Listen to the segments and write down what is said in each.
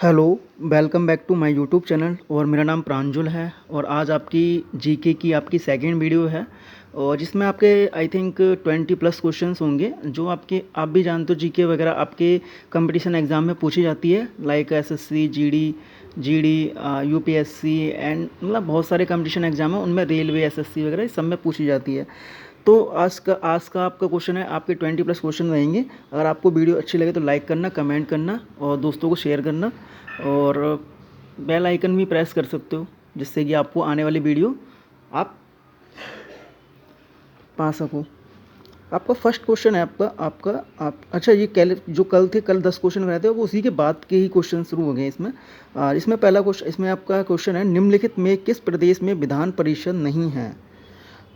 Hello, welcome back to my YouTube channel और मेरा नाम प्रांजल है। और आज आपकी जीके की आपकी सेकंड वीडियो है और जिसमें आपके आई थिंक 20 प्लस क्वेश्चंस होंगे जो आपके आप भी जानते हो जीके वगैरह आपके कंपटीशन एग्ज़ाम में पूछी जाती है, like SSC, GD, UPSC and मतलब बहुत सारे कंपटीशन एग्ज़ाम हैं, उनमें रेलवे, एसएससी वगैरह इस सब में पूछी जाती है। तो आज का आपका क्वेश्चन है, आपके 20 प्लस क्वेश्चन रहेंगे। अगर आपको वीडियो अच्छी लगे तो लाइक करना, कमेंट करना और दोस्तों को शेयर करना और बेल आइकन भी प्रेस कर सकते हो जिससे कि आपको आने वाली वीडियो आप पा सको। आपका फर्स्ट क्वेश्चन है आपका आपका आप अच्छा, ये कल 10 क्वेश्चन कराए थे वो उसी के बाद के ही क्वेश्चन शुरू हो गए इसमें। इसमें पहला क्वेश्चन, इसमें आपका क्वेश्चन है, निम्नलिखित में किस प्रदेश में विधान परिषद नहीं है?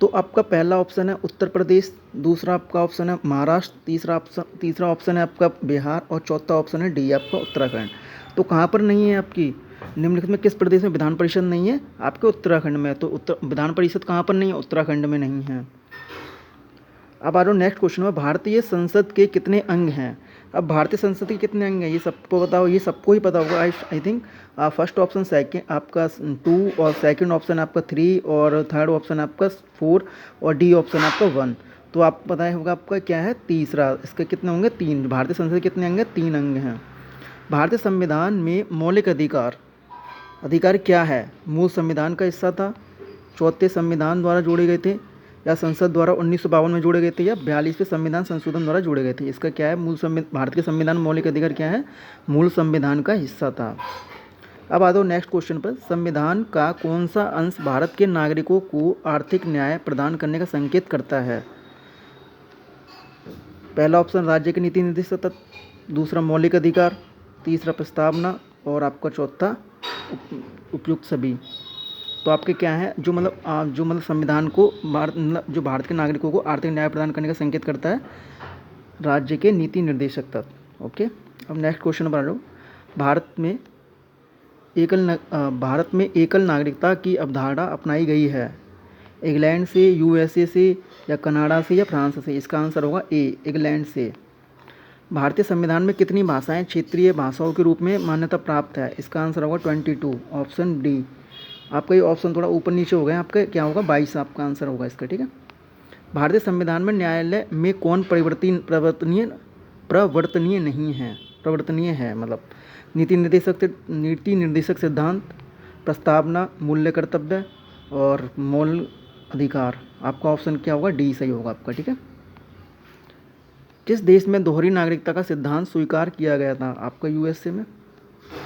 तो आपका पहला ऑप्शन है उत्तर प्रदेश, दूसरा आपका ऑप्शन है महाराष्ट्र, तीसरा ऑप्शन है आपका बिहार और चौथा ऑप्शन है डी आपका उत्तराखंड। तो कहाँ पर नहीं है आपकी? निम्नलिखित में किस प्रदेश में विधान परिषद नहीं है? आपके उत्तराखंड में। तो विधान परिषद कहाँ पर नहीं है? उत्तराखंड में नहीं है। अब आ रहा हूँ नेक्स्ट क्वेश्चन में, भारतीय संसद के कितने अंग हैं? अब भारतीय संसद के कितने अंग हैं ये सबको बताओ, ये सबको ही पता होगा I think. First option second आपका 2 और सेकंड ऑप्शन आपका 3 और थर्ड ऑप्शन आपका 4 और डी ऑप्शन आपका 1। तो आप पता होगा आपका क्या है तीसरा, इसके कितने होंगे? 3। भारतीय संसद के कितने अंग हैं? 3 अंग हैं। भारतीय संविधान में मौलिक अधिकार अधिकार क्या है? मूल संविधान का हिस्सा था, चौथे संविधान द्वारा जोड़े गए थे, या संसद द्वारा 1952 में जोड़े गए थे, या 42वें संविधान संशोधन द्वारा जोड़े गए थे? इसका क्या है? भारत के संविधान मौलिक अधिकार क्या है? मूल संविधान का हिस्सा था। अब आ जाओ नेक्स्ट क्वेश्चन पर, संविधान का कौन सा अंश भारत के नागरिकों को आर्थिक न्याय प्रदान करने का संकेत करता है? पहला ऑप्शन राज्य के नीति निर्देशक तत्व, दूसरा मौलिक अधिकार, तीसरा प्रस्तावना और आपका चौथा उपयुक्त सभी। तो आपके क्या है जो मतलब संविधान को जो भारत के नागरिकों को आर्थिक न्याय प्रदान करने का संकेत करता है? राज्य के नीति निर्देशक तत्व। ओके, अब नेक्स्ट क्वेश्चन पर आ जाओ। भारत में एकल नागरिकता की अवधारणा अपनाई गई है? इंग्लैंड से, यूएसए से, या कनाडा से, या फ्रांस से? इसका आंसर होगा ए, इंग्लैंड से। भारतीय संविधान में कितनी भाषाएं क्षेत्रीय भाषाओं के रूप में मान्यता प्राप्त है? इसका आंसर होगा 22, ऑप्शन डी। आपका ये ऑप्शन थोड़ा ऊपर नीचे हो गया, आपका क्या होगा? 22 आपका आंसर होगा इसका, ठीक है। भारतीय संविधान में न्यायालय में कौन प्रवर्तनीय नहीं है? प्रवर्तनीय है मतलब नीति निर्देशक सिद्धांत, प्रस्तावना, मूल्य कर्तव्य और मौलिक अधिकार। आपका ऑप्शन क्या होगा? डी सही होगा आपका, ठीक है। किस देश में दोहरी नागरिकता का सिद्धांत स्वीकार किया गया था? आपका यूएसए में,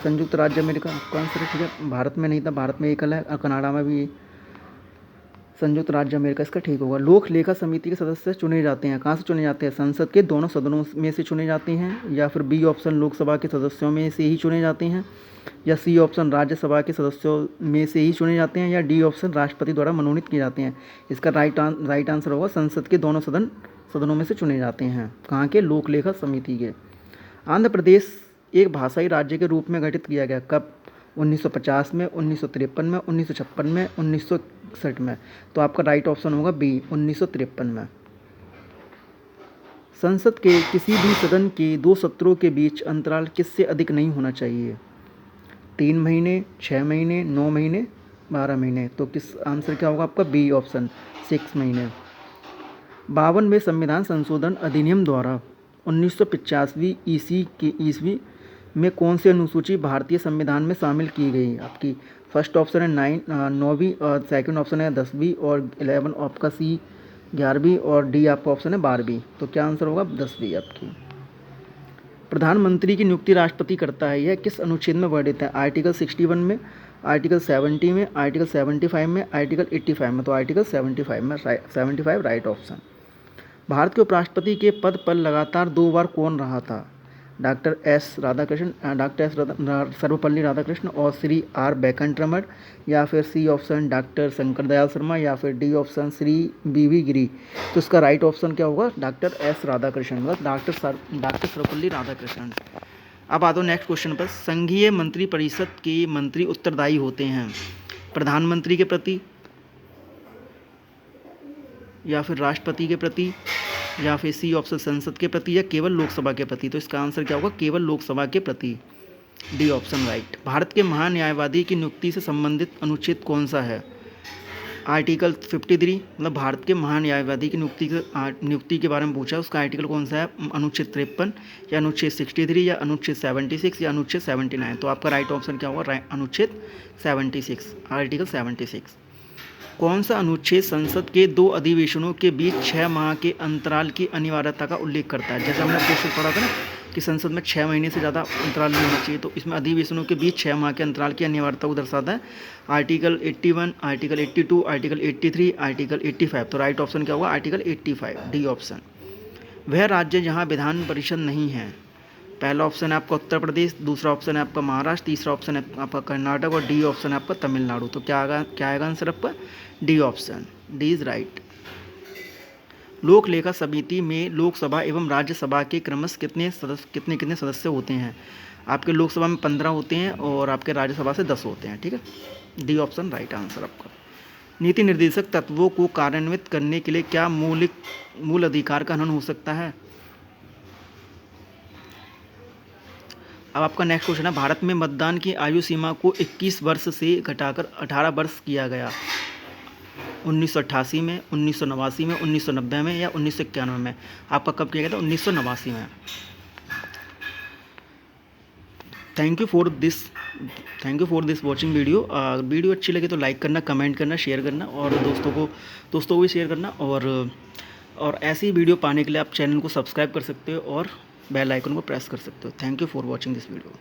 संयुक्त राज्य अमेरिका। आपका आंसर है, ठीक है। भारत में नहीं था, भारत में एकल है, कनाडा में भी, संयुक्त राज्य अमेरिका इसका ठीक होगा। लोक लेखा समिति के सदस्य चुने जाते हैं, कहाँ से चुने जाते हैं? संसद के दोनों सदनों में से चुने जाते हैं, या फिर बी ऑप्शन लोकसभा के सदस्यों में से ही चुने जाते हैं, या सी ऑप्शन राज्यसभा के सदस्यों में से ही चुने जाते हैं, या डी ऑप्शन राष्ट्रपति द्वारा मनोनीत किए जाते हैं? इसका राइट आंसर होगा संसद के दोनों सदनों में से चुने जाते हैं। कहाँ के? लोक लेखा समिति के। आंध्र प्रदेश एक भाषाई राज्य के रूप में गठित किया गया कब? 1950 में, 1953 में, 1956 में, 1961 में? तो आपका राइट ऑप्शन होगा बी, 1953 में। संसद के किसी भी सदन के 2 सत्रों के बीच अंतराल किससे अधिक नहीं होना चाहिए? 3 महीने, 6 महीने, 9 महीने, 12 महीने? तो किस आंसर क्या होगा आपका? बी ऑप्शन, 6 महीने। 52वें संविधान संशोधन अधिनियम द्वारा 1985 ईस्वी में कौन सी अनुसूची भारतीय संविधान में शामिल की गई? आपकी फर्स्ट ऑप्शन है 9वीं और सेकंड ऑप्शन है 10वीं और 11 आपका सी 11वीं और डी आपका ऑप्शन है 12वीं। तो क्या आंसर होगा? 10वीं आपकी। प्रधानमंत्री की नियुक्ति राष्ट्रपति करता है, यह किस अनुच्छेद में वर्णित है? आर्टिकल 61 में, आर्टिकल 70 में, आर्टिकल 75 में, आर्टिकल 85 में? तो आर्टिकल 75 में, 75 राइट ऑप्शन। भारत के उपराष्ट्रपति के पद पर लगातार 2 बार कौन रहा था? डॉक्टर एस सर्वपल्ली राधाकृष्ण और श्री आर वेंकटरमण, या फिर C option doctor Shankar Dayal Sharma, या फिर D option Shri B Giri? तो इसका राइट ऑप्शन क्या होगा? डॉक्टर एस राधाकृष्णन, मतलब डॉक्टर सर्वपल्ली राधाकृष्णन। अब आ दो नेक्स्ट क्वेश्चन पर, संघीय मंत्रिपरिषद के मंत्री उत्तरदायी होते हैं प्रधानमंत्री के प्रति, या फिर राष्ट्रपति के प्रति, या फिर सी ऑप्शन संसद के प्रति, या केवल लोकसभा के प्रति? तो इसका आंसर क्या होगा? केवल लोकसभा के प्रति। D option right. भारत के महान्यायवादी की नियुक्ति से संबंधित अनुच्छेद कौन सा है? आर्टिकल 53, मतलब भारत के महान्यायवादी की नियुक्ति के बारे में पूछा है, उसका आर्टिकल कौन सा है? अनुच्छेद 53 या अनुच्छेद 63 या अनुच्छेद 76 या अनुच्छेद 79। तो आपका राइट ऑप्शन क्या होगा? अनुच्छेद 76, आर्टिकल 76। कौन सा अनुच्छेद संसद के 2 अधिवेशनों के बीच 6 माह के अंतराल की अनिवार्यता का उल्लेख करता है? जैसे हमने क्वेश्चन पढ़ा था ना कि संसद में 6 महीने से ज़्यादा अंतराल नहीं होना चाहिए, तो इसमें अधिवेशनों के बीच 6 माह के अंतराल की अनिवार्यता को दर्शाता है आर्टिकल 81, आर्टिकल 82, आर्टिकल 83, आर्टिकल 85। तो राइट ऑप्शन क्या होगा? Article 85, D option. वह राज्य जहाँ विधान परिषद नहीं है। पहला ऑप्शन है आपका उत्तर प्रदेश, दूसरा ऑप्शन है आपका महाराष्ट्र, तीसरा ऑप्शन है आपका कर्नाटक और डी ऑप्शन है आपका तमिलनाडु। तो क्या आएगा आंसर आपका? D option, D is right. लोक लेखा समिति में लोकसभा एवं राज्यसभा के क्रमश कितने सदस्य होते हैं? आपके लोकसभा में 15 होते हैं और आपके राज्यसभा से 10 होते हैं। ठीक है, डी ऑप्शन राइट आंसर आपका। नीति निर्देशक तत्वों को कार्यान्वित करने के लिए क्या मूल अधिकार का हनन हो सकता है? अब आपका नेक्स्ट क्वेश्चन है, भारत में मतदान की आयु सीमा को 21 वर्ष से घटाकर 18 वर्ष किया गया। 1988 में, 1989 में, 1990 में या 1991 में? आपका कब किया गया था? 1989 में। Thank you for this watching video. Video अच्छी लगे तो लाइक करना, कमेंट करना, शेयर करना और दोस्तों को भी शेयर करना। और ऐसी वीडियो पाने के लिए आप चैनल को सब्सक्राइब कर सकते हो और बेल आइकन को प्रेस कर सकते हो। Thank you for watching this video.